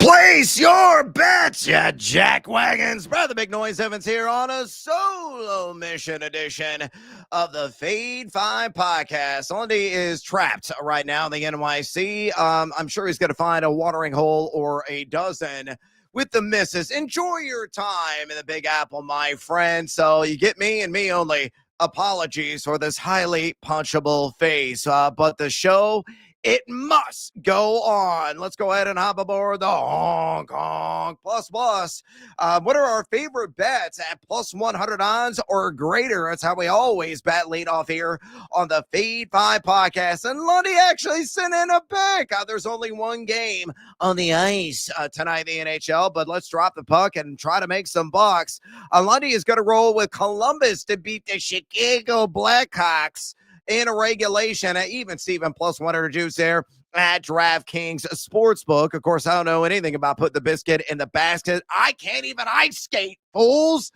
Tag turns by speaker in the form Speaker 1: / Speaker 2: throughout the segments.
Speaker 1: Place your bets, ya jackwagons. Spread the big noise. Evans here on a solo mission edition of the Fade 5 podcast. Lundy is trapped right now in the NYC. I'm sure he's going to find a watering hole or a dozen with the missus. Enjoy your time in the Big Apple, my friend. So you get me and me only. Apologies for this highly punchable face, but the show, it must go on. Let's go ahead and hop aboard the Hong Kong Plus Plus. What are our favorite bets at plus 100 odds or greater? That's how we always bet lead off here on the Fade 5 podcast. And Lundy actually sent in a pick. There's only one game on the ice tonight in the NHL, but let's drop the puck and try to make some bucks. Lundy is going to roll with Columbus to beat the Chicago Blackhawks in a regulation at even Steven plus 100 juice there at DraftKings Sportsbook. Of course, I don't know anything about putting the biscuit in the basket. I can't even ice skate, fools.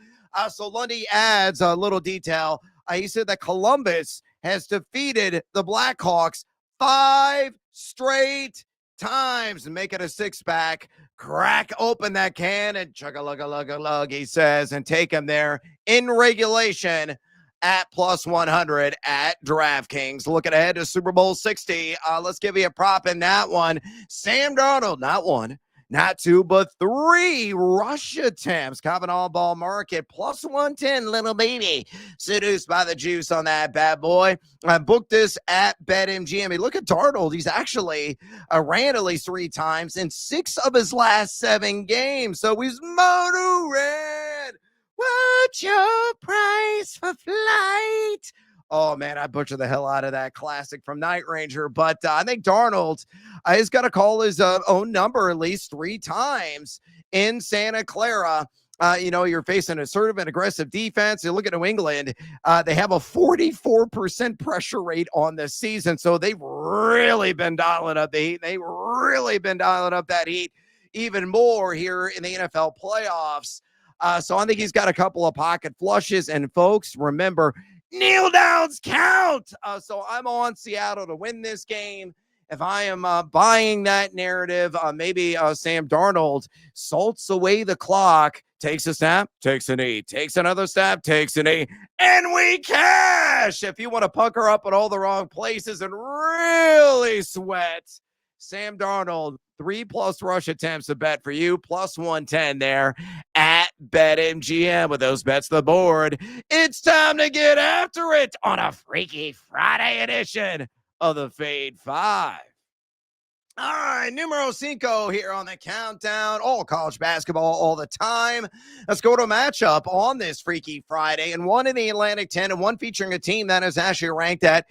Speaker 1: So Lundy adds a little detail. He said that Columbus has defeated the Blackhawks 5 straight times and make it a 6-pack. Crack open that can and chug-a-lug-a-lug-a-lug, he says, and take him there in regulation at plus 100 at DraftKings. Looking ahead to Super Bowl 60. Let's give you a prop in that one. Sam Darnold, not one, not two, but 3 rush attempts. Kavanaugh ball market plus 110, little baby. Seduced by the juice on that bad boy. I booked this at BetMGM. Look at Darnold. He's actually ran at least 3 times in 6 of his last 7 games. So he's moto red. What's your price for flight? Oh, man, I butchered the hell out of that classic from Night Ranger. But I think Darnold has got to call his own number at least 3 times in Santa Clara. You're facing an assertive and aggressive defense. You look at New England, they have a 44% pressure rate on this season. So they've really been dialing up the heat. They've really been dialing up that heat even more here in the NFL playoffs. So I think he's got a couple of pocket flushes. And folks, remember, kneel downs count. So I'm on Seattle to win this game. If I am buying that narrative, maybe Sam Darnold salts away the clock, takes a snap, takes a knee, takes another snap, takes a knee, and we cash. If you want to pucker up at all the wrong places and really sweat, Sam Darnold, 3+ rush attempts to bet for you, plus 110 there at BetMGM. With those bets the board, it's time to get after it on a Freaky Friday edition of the Fade 5. All right, numero 5 here on the countdown. All college basketball all the time. Let's go to a matchup on this Freaky Friday, and one in the Atlantic 10 and one featuring a team that is actually ranked at,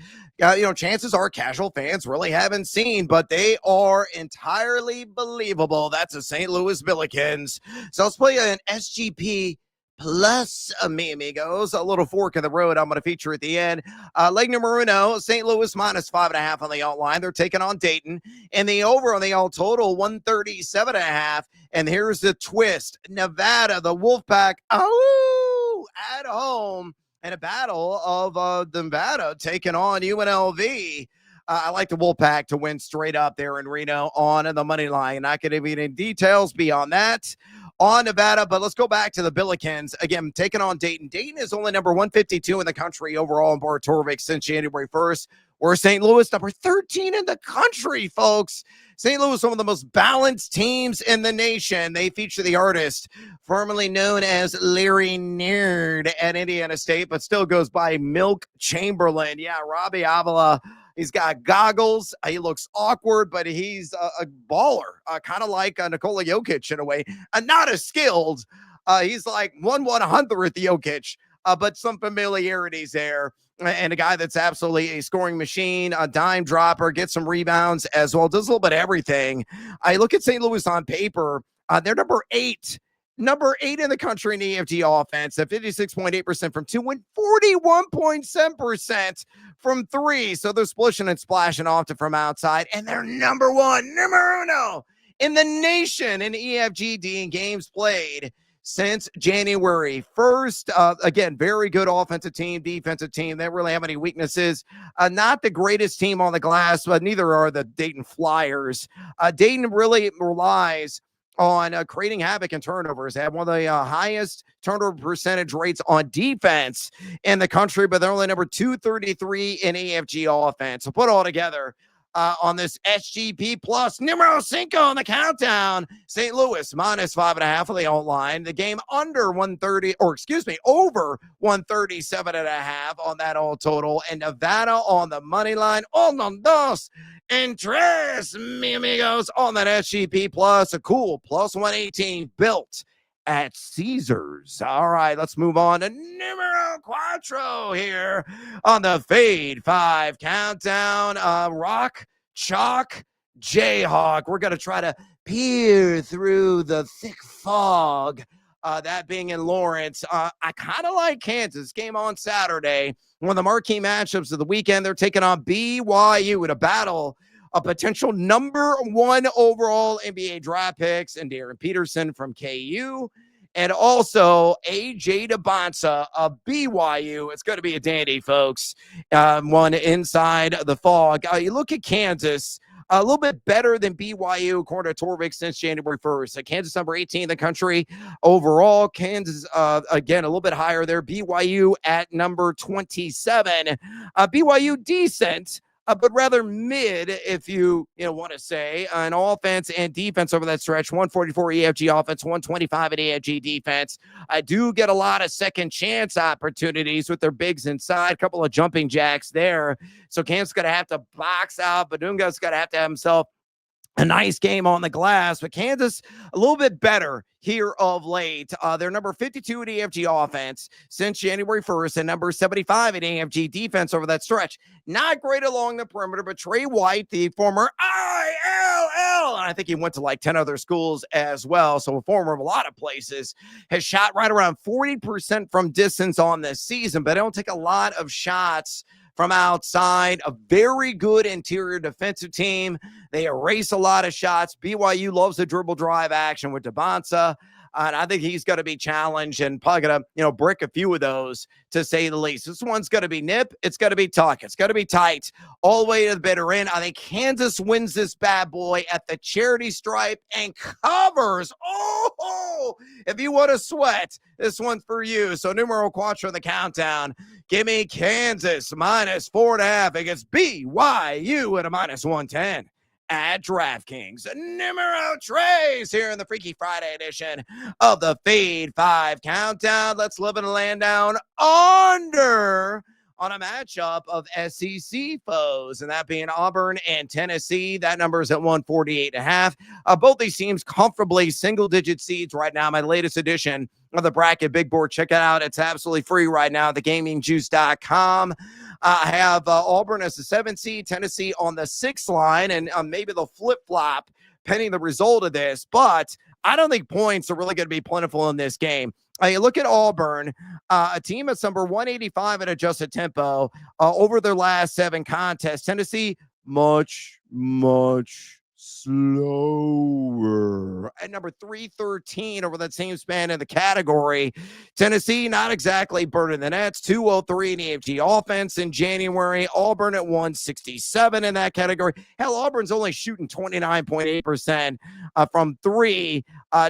Speaker 1: chances are casual fans really haven't seen, but they are entirely believable. That's the St. Louis Billikens. So let's play an SGP plus, mi amigos, a little fork in the road I'm going to feature at the end. Leg numero 1, St. Louis minus 5.5 on the alt line. They're taking on Dayton, and the over on the alt total 137.5. And here's the twist: Nevada, the Wolfpack, at home in a battle of Nevada taking on UNLV. I like the Wolfpack to win straight up there in Reno on the money line. Not going to be any details beyond that on Nevada, but let's go back to the Billikens. Again, taking on Dayton. Dayton is only number 152 in the country overall in Bortorovic since January 1st. We're St. Louis, number 13 in the country, folks. St. Louis, one of the most balanced teams in the nation. They feature the artist formerly known as Larry Nerd at Indiana State, but still goes by Milk Chamberlain. Yeah, Robbie Avila. He's got goggles. He looks awkward, but he's a baller, kind of like Nikola Jokic in a way. Not as skilled. He's like 1/100th Jokic, but some familiarities there. And a guy that's absolutely a scoring machine, a dime dropper, gets some rebounds as well, does a little bit of everything. I look at St. Louis on paper. They're number 8 in the country in EFG offense at 56.8% from 2 and 41.7% from 3. So they're splishing and splashing often from outside. And they're number 1 in the nation in EFGD in games played since January 1st. Again, very good offensive team, defensive team. They don't really have any weaknesses. Not the greatest team on the glass, but neither are the Dayton Flyers. Dayton really relies on creating havoc and turnovers. They have one of the highest turnover percentage rates on defense in the country, but they're only number 233 in AFG offense. So put it all together on this SGP plus numero cinco on the countdown. St. Louis minus 5.5 on the outline. The game under 130, or excuse me, over 137.5 on that all total. And Nevada on the money line. Uno, dos, and tres, mi amigos, on that SGP plus. A cool plus 118 built at Caesars. All right, let's move on to numero cuatro here on the Fade 5 countdown. Rock, Chalk, Jayhawk. We're going to try to peer through the thick fog, that being in Lawrence. I kind of like Kansas. Game on Saturday. One of the marquee matchups of the weekend. They're taking on BYU in a battle a potential number 1 overall NBA draft picks and Darren Peterson from KU, and also AJ DeBonsa of BYU. It's going to be a dandy, folks. One inside the Phog. You look at Kansas, a little bit better than BYU, according to Torvik, since January 1st. Kansas number 18 in the country overall. Kansas, again, a little bit higher there. BYU at number 27. BYU decent, but rather mid, if you want to say, on offense and defense over that stretch. 144 EFG offense, 125 at EFG defense. I do get a lot of second chance opportunities with their bigs inside, a couple of jumping jacks there. So Kansas going to have to box out. Badunga's going to have himself a nice game on the glass, but Kansas a little bit better here of late. They're number 52 at EFG offense since January 1st and number 75 at AFG defense over that stretch. Not great along the perimeter, but Trey White, the former ILL, and I think he went to like 10 other schools as well, so a former of a lot of places, has shot right around 40% from distance on this season, but they don't take a lot of shots from outside. A very good interior defensive team. They erase a lot of shots. BYU loves the dribble drive action with DeBonsa. And I think he's going to be challenged and probably going to, brick a few of those, to say the least. This one's going to be nip. It's going to be tuck. It's going to be tight all the way to the bitter end. I think Kansas wins this bad boy at the charity stripe and covers. Oh, if you want to sweat, this one's for you. So numero cuatro on the countdown. Give me Kansas minus 4.5 against BYU at a minus 110. At DraftKings. Numero tres here in the Freaky Friday edition of the Fade 5 countdown. Let's live in a land down under on a matchup of SEC foes, and that being Auburn and Tennessee. That number is at 148.5. Both these teams comfortably single-digit seeds right now. My latest edition of the bracket big board. Check it out. It's absolutely free right now at thegamingjuice.com. I have Auburn as the 7th seed, Tennessee on the 6th line, and maybe they'll flip-flop pending the result of this, but I don't think points are really going to be plentiful in this game. You look at Auburn, a team that's number 185 at adjusted tempo over their last 7 contests. Tennessee, much slower at number 313 over that same span in the category. Tennessee, not exactly burning the nets. 203 in EFG offense in January. Auburn at 167 in that category. Hell, Auburn's only shooting 29.8% from 3.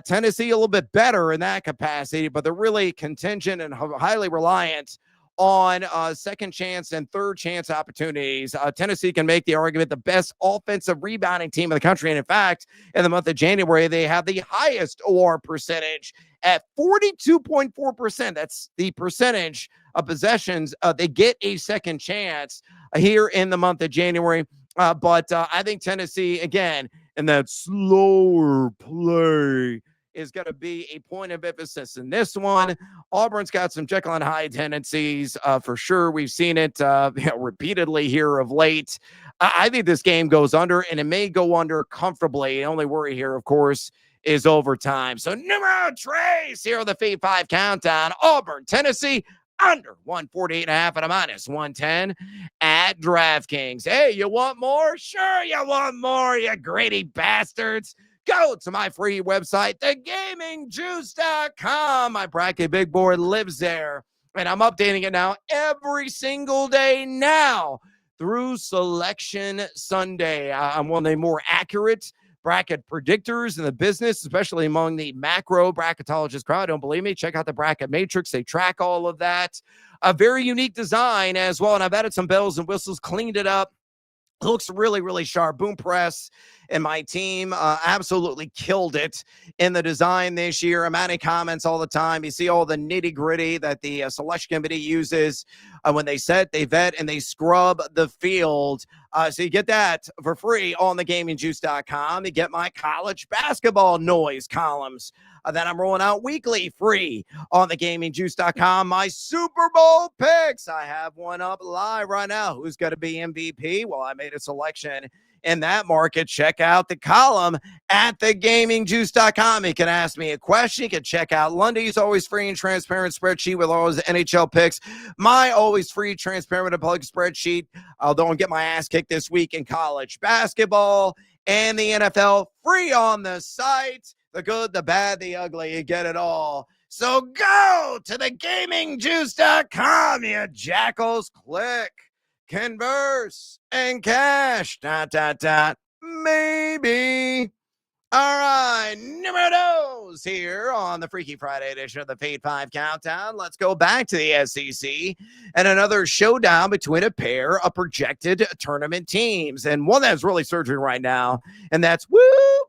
Speaker 1: Tennessee a little bit better in that capacity, but they're really contingent and highly reliant on second chance and third chance opportunities. Tennessee can make the argument the best offensive rebounding team in the country. And in fact, in the month of January, they have the highest OR percentage at 42.4%. That's the percentage of possessions they get a second chance here in the month of January. But I think Tennessee, again, in that slower play, is going to be a point of emphasis in this one. Auburn's got some Jekyll and Hyde tendencies for sure. We've seen it repeatedly here of late. I think this game goes under, and it may go under comfortably. The only worry here, of course, is overtime. So numero tres here on the Fade 5 countdown. Auburn, Tennessee, under 148.5 at a minus 110 at DraftKings. Hey, you want more? Sure, you want more, you greedy bastards. Go to my free website, thegamingjuice.com. My bracket big board lives there, and I'm updating it now every single day now through Selection Sunday. I'm one of the more accurate bracket predictors in the business, especially among the macro bracketologist crowd. Don't believe me? Check out the bracket matrix. They track all of that. A very unique design as well. And I've added some bells and whistles, cleaned it up. It looks really, really sharp. Boom Press and my team absolutely killed it in the design this year. I'm adding comments all the time. You see all the nitty gritty that the selection committee uses when they set, they vet, and they scrub the field. So you get that for free on thegamingjuice.com. You get my college basketball noise columns that I'm rolling out weekly free on thegamingjuice.com. My Super Bowl picks. I have one up live right now. Who's going to be MVP? Well, I made a selection in that market. Check out the column at thegamingjuice.com. You can ask me a question. You can check out Lundy's always free and transparent spreadsheet with all his NHL picks. My always free, transparent, and public spreadsheet. Although I get my ass kicked this week in college basketball and the NFL, free on the site. The good, the bad, the ugly, you get it all. So go to thegamingjuice.com, you jackals. Click, converse, and cash. ... Maybe. All right, numeros here on the Freaky Friday edition of the Fade 5 Countdown. Let's go back to the SEC and another showdown between a pair of projected tournament teams. And one that's really surging right now, and that's Woo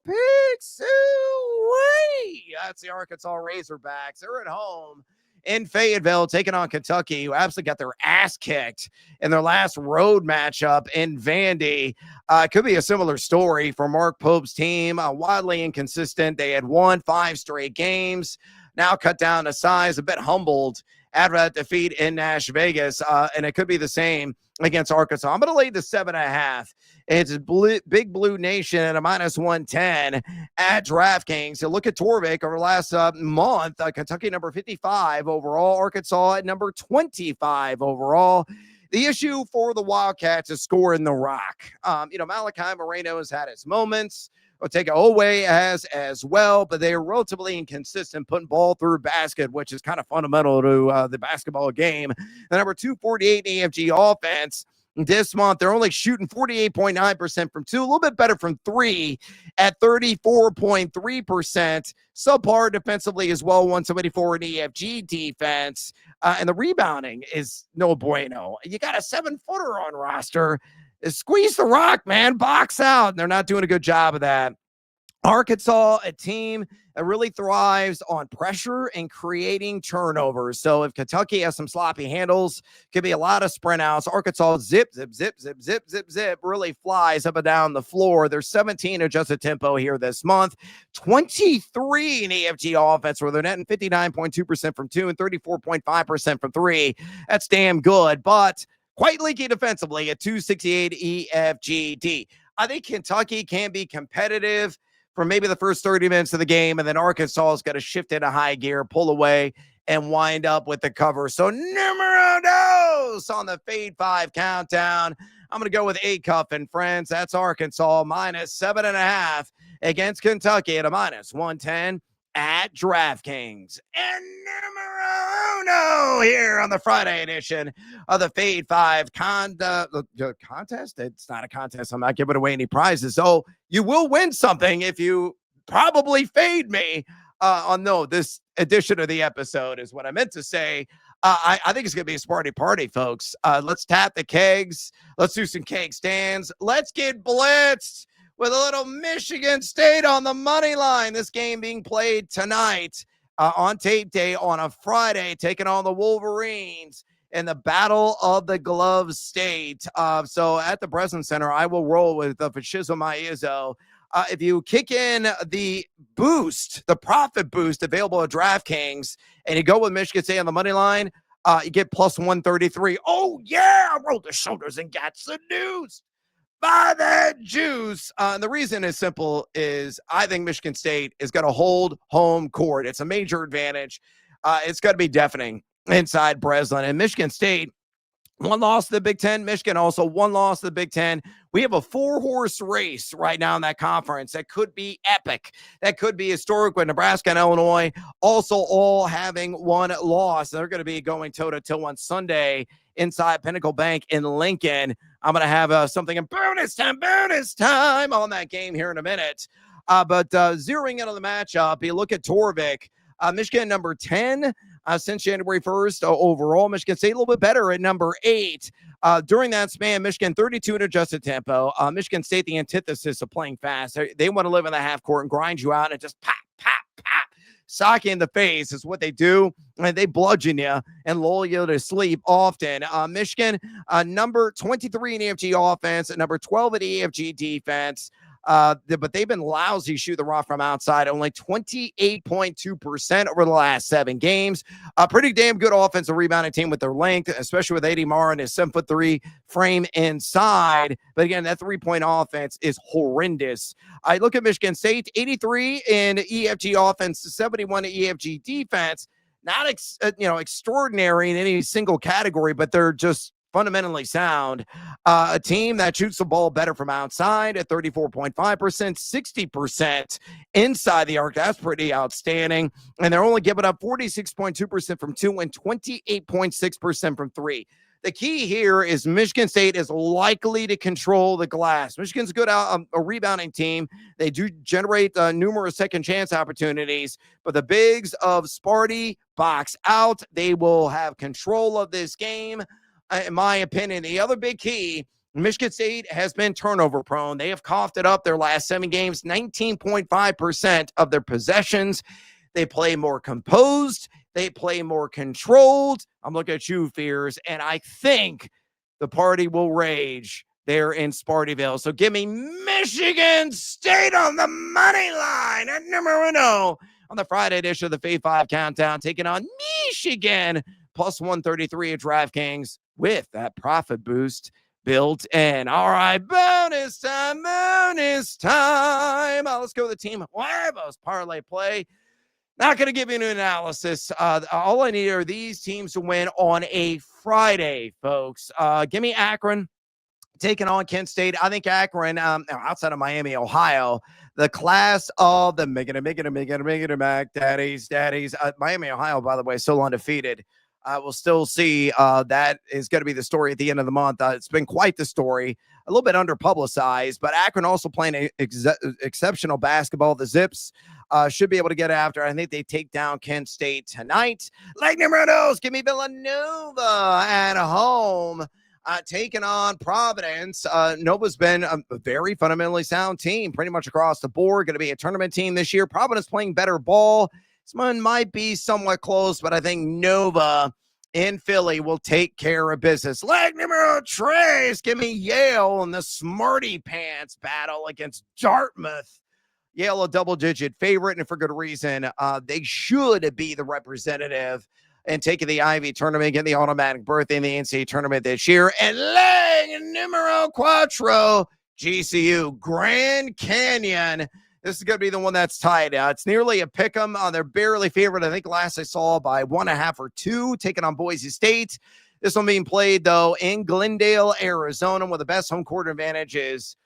Speaker 1: Pixie. That's the Arkansas Razorbacks. They're at home in Fayetteville, taking on Kentucky, who absolutely got their ass kicked in their last road matchup in Vandy. Could be a similar story for Mark Pope's team. Wildly inconsistent. They had won 5 straight games, now cut down to size, a bit humbled after that defeat in Nash Vegas, and it could be the same against Arkansas. I'm going to lay the 7.5. It's Big Blue Nation at a -110 at DraftKings. So look at Torvik over the last month. Kentucky number 55 overall. Arkansas at number 25 overall. The issue for the Wildcats is scoring the rock. Malachi Moreno has had his moments. Otega Owe has as well, but they are relatively inconsistent putting ball through basket, which is kind of fundamental to the basketball game. The number 248 EFG offense this month, they're only shooting 48.9% from 2, a little bit better from 3 at 34.3%. Subpar defensively as well, 174 in EFG defense. And the rebounding is no bueno. You got a 7-footer on roster. Squeeze the rock, man. Box out. And they're not doing a good job of that. Arkansas, a team that really thrives on pressure and creating turnovers. So if Kentucky has some sloppy handles, could be a lot of sprint outs. Arkansas zip, really flies up and down the floor. They're 17 adjusted tempo here this month. 23 in EFG offense, where they're netting 59.2% from 2 and 34.5% from 3. That's damn good, but quite leaky defensively at 268 EFGD. I think Kentucky can be competitive for maybe the first 30 minutes of the game, and then Arkansas is going to shift into high gear, pull away, and wind up with the cover. So numero dos on the Fade 5 Countdown. I'm going to go with A-Cuff and friends. That's Arkansas -7.5 against Kentucky at a -110 at DraftKings. And numero uno here on the Friday edition of the Fade 5 contest. It's not a contest. I'm not giving away any prizes. So you will win something if you probably fade me this edition of the episode is what I meant to say. I think it's going to be a Sparty party, folks. Let's tap the kegs. Let's do some keg stands. Let's get blitzed with a little Michigan State on the money line. This game being played tonight on tape day on a Friday, taking on the Wolverines in the Battle of the Glove State. So at the Breslin Center, I will roll with the Fascismo Izzo. If you kick in the boost, the profit boost available at DraftKings, and you go with Michigan State on the money line, you get +133. Oh, yeah, I rolled the shoulders and got seduced by that juice. And the reason is simple is I think Michigan State is going to hold home court. It's a major advantage. It's going to be deafening inside Breslin. And Michigan State, one loss to the Big Ten. Michigan also one loss to the Big Ten. We have a 4-horse race right now in that conference that could be epic. That could be historic with Nebraska and Illinois also all having one loss. They're going to be going toe-to-toe on Sunday inside Pinnacle Bank in Lincoln. I'm going to have something in bonus time on that game here in a minute. But zeroing in on the matchup, you look at Torvik, Michigan number 10 since January 1st overall. Michigan State a little bit better at number 8. During that span, Michigan 32 in adjusted tempo. Michigan State, the antithesis of playing fast. They want to live in the half court and grind you out and just pop, pop, pop. Sock you in the face is what they do. And they bludgeon you and lull you to sleep often. Michigan, number 23 in EFG offense, number 12 at EFG defense. But they've been lousy shoot the rock from outside, only 28.2% over the last 7 games. A pretty damn good offensive rebounding team with their length, especially with AD Marr and his 7'3" frame inside. But again, that 3-point offense is horrendous. I look at Michigan State, 83 in EFG offense, 71 in EFG defense. Not extraordinary in any single category, but they're just fundamentally sound. A team that shoots the ball better from outside at 34.5%, 60% inside the arc. That's pretty outstanding. And they're only giving up 46.2% from 2 and 28.6% from 3. The key here is Michigan State is likely to control the glass. Michigan's a good a rebounding team. They do generate numerous second chance opportunities, but the bigs of Sparty box out. They will have control of this game. In my opinion, the other big key, Michigan State has been turnover prone. They have coughed it up their last 7 games, 19.5% of their possessions. They play more composed. They play more controlled. I'm looking at you, Fears, and I think the party will rage there in Spartyville. So give me Michigan State on the money line at number 1 on the Friday edition of the Fade 5 Countdown, taking on Michigan plus 133 at DraftKings with that profit boost built in. All right, bonus time. Let's go with the team Huevos parlay play. Not going to give you an analysis. All I need are these teams to win on a Friday, folks. Give me Akron taking on Kent State. I think Akron, outside of Miami, Ohio, the class of the Mac Daddies. Miami, Ohio, by the way, still undefeated. We'll still see. That is going to be the story at the end of the month. It's been quite the story, a little bit under-publicized, but Akron also playing exceptional basketball. The Zips should be able to get after. I think they take down Kent State tonight. Lightning Rodos, give me Villanova at home. Taking on Providence. Nova's been a very fundamentally sound team pretty much across the board. Going to be a tournament team this year. Providence playing better ball. This one might be somewhat close, but I think Nova in Philly will take care of business. Leg numero tres. Give me Yale in the smarty pants battle against Dartmouth. Yale a double-digit favorite, and for good reason. They should be the representative and taking the Ivy tournament, getting the automatic berth in the NCAA tournament this year. And leg numero cuatro, GCU, Grand Canyon. This is going to be the one that's tied. It's nearly a pick 'em. They're barely favored. I think last I saw by 1.5 or 2, taking on Boise State. This one being played, though, in Glendale, Arizona, where the best home court advantage is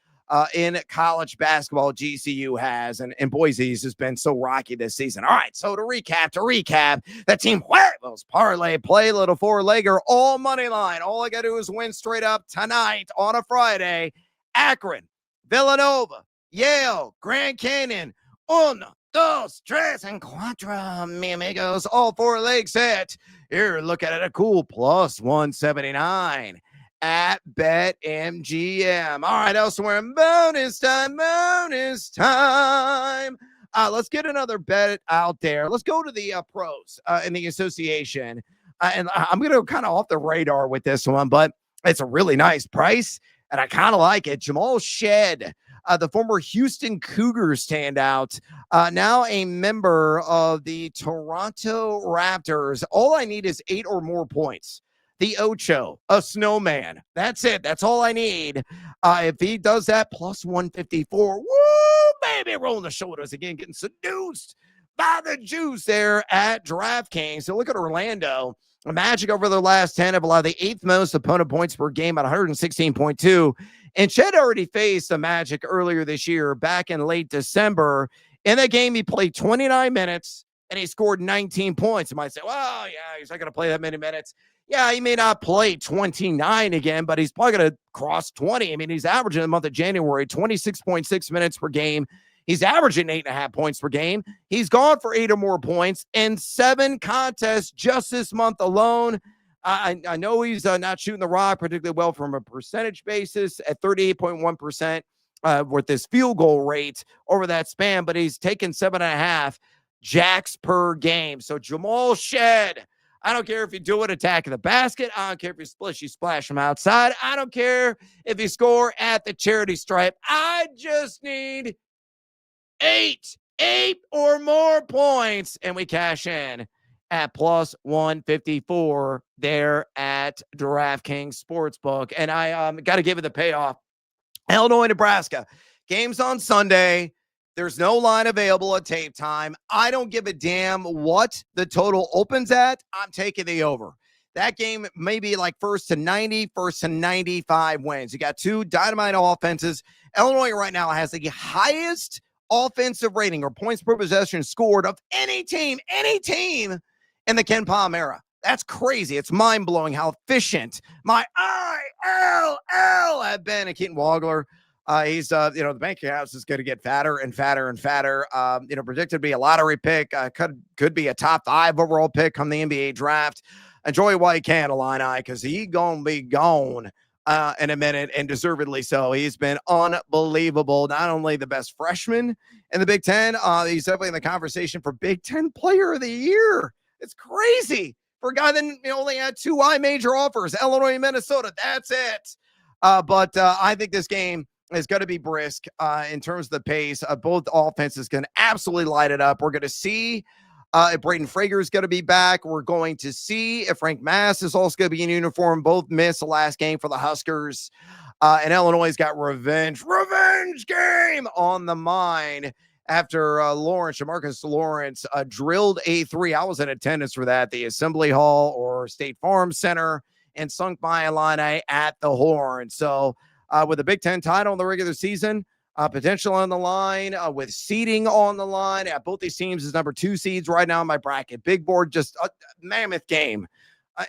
Speaker 1: in college basketball GCU has, and Boise's has been so rocky this season. All right, so to recap, that team Huevos parlay play, little 4-legger, all money line. All I got to do is win straight up tonight on a Friday. Akron, Villanova, Yale, Grand Canyon, 1, 2, 3, and 4, mi amigos. All 4 legs set. Here, look at it, a cool plus 179 at BetMGM. All right, elsewhere in bonus time. Let's get another bet out there. Let's go to the pros in the association. And I'm going to go kind of off the radar with this one, but it's a really nice price, and I kind of like it. Jamal Shedd, the former Houston Cougars standout, now a member of the Toronto Raptors. All I need is 8 or more points. The Ocho, a snowman. That's it. That's all I need. If he does that, plus 154. Woo, baby, rolling the shoulders again, getting seduced by the juice there at DraftKings. So look at Orlando. The Magic over the last 10 have allowed the 8th most opponent points per game at 116.2. And Chet already faced the Magic earlier this year, back in late December. In that game, he played 29 minutes, and he scored 19 points. You might say, well, yeah, he's not going to play that many minutes. Yeah, he may not play 29 again, but he's probably going to cross 20. I mean, he's averaging in the month of January 26.6 minutes per game. He's averaging 8.5 points per game. He's gone for 8 or more points in 7 contests just this month alone. I know he's not shooting the rock particularly well from a percentage basis at 38.1% with this field goal rate over that span, but he's taken 7.5 jacks per game. So Jamal Shed, I don't care if you do it attacking the basket. I don't care if you splash from outside. I don't care if you score at the charity stripe. I just need eight or more points, and we cash in at plus 154 there at DraftKings Sportsbook. And I got to give it the payoff. Illinois, Nebraska. Game's on Sunday. There's no line available at tape time. I don't give a damn what the total opens at. I'm taking the over. That game may be like first to 90, first to 95 wins. You got 2 dynamite offenses. Illinois right now has the highest offensive rating or points per possession scored of any team in the Ken Palm era. That's crazy. It's mind-blowing how efficient my ILL have been. And Keaton Wagler, he's, the banking house is going to get fatter and fatter and fatter. Predicted to be a lottery pick. Could be a top 5 overall pick come the NBA draft. Enjoy while you can, Illini, because he going to be gone in a minute, and deservedly so. He's been unbelievable. Not only the best freshman in the Big Ten, he's definitely in the conversation for Big Ten Player of the Year. It's crazy for a guy that only had 2 major offers, Illinois and Minnesota. That's it. But I think this game is going to be brisk in terms of the pace. Both offenses can absolutely light it up. We're going to see if Braden Frager is going to be back. We're going to see if Frank Mass is also going to be in uniform. Both missed the last game for the Huskers. And Illinois got revenge game on the mind after Jamarcus Lawrence drilled a 3. I was in attendance for that, the Assembly Hall or State Farm Center, and sunk my Illini at the horn. So with the Big Ten title in the regular season, potential on the line, with seeding on the line. Both these teams is number 2 seeds right now in my bracket. Big board, just a mammoth game.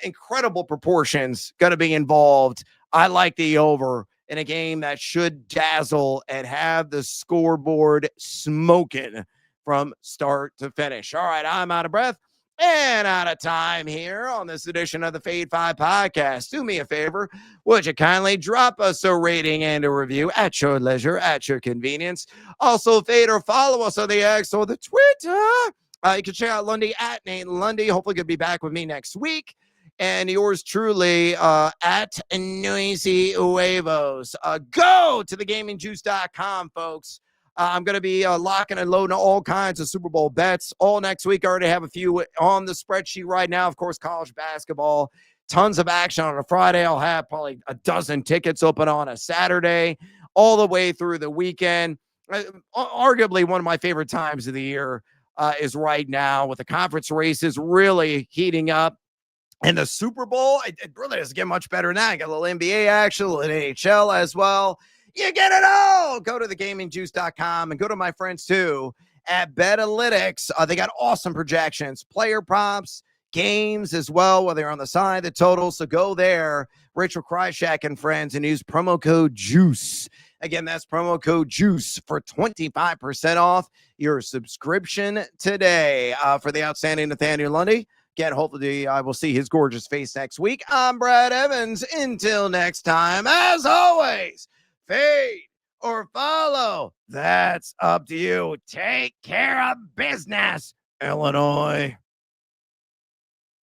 Speaker 1: Incredible proportions going to be involved. I like the over in a game that should dazzle and have the scoreboard smoking from start to finish. All right, I'm out of breath and out of time here on this edition of the Fade 5 podcast. Do me a favor. Would you kindly drop us a rating and a review at your leisure, at your convenience? Also, fade or follow us on the X or the Twitter. You can check out Lundy at Nate Lundy. Hopefully, you'll be back with me next week. And yours truly at Noisy Huevos. Go to thegamingjuice.com, folks. I'm going to be locking and loading all kinds of Super Bowl bets all next week. I already have a few on the spreadsheet right now. Of course, college basketball, tons of action on a Friday. I'll have probably a dozen tickets open on a Saturday, all the way through the weekend. Arguably one of my favorite times of the year is right now, with the conference races really heating up. And the Super Bowl, it really doesn't get much better than that. Got a little NBA action, a little NHL as well. You get it all. Go to thegamingjuice.com and go to my friends too at Betalytics. They got awesome projections, player props, games as well, whether you're on the side, the total. So go there, Rachel Kryshak and friends, and use promo code JUICE. Again, that's promo code JUICE for 25% off your subscription today. For the outstanding Nathaniel Lundy, again, hopefully I will see his gorgeous face next week. I'm Brad Evans. Until next time, as always, fade or follow. That's up to you. Take care of business, Illinois.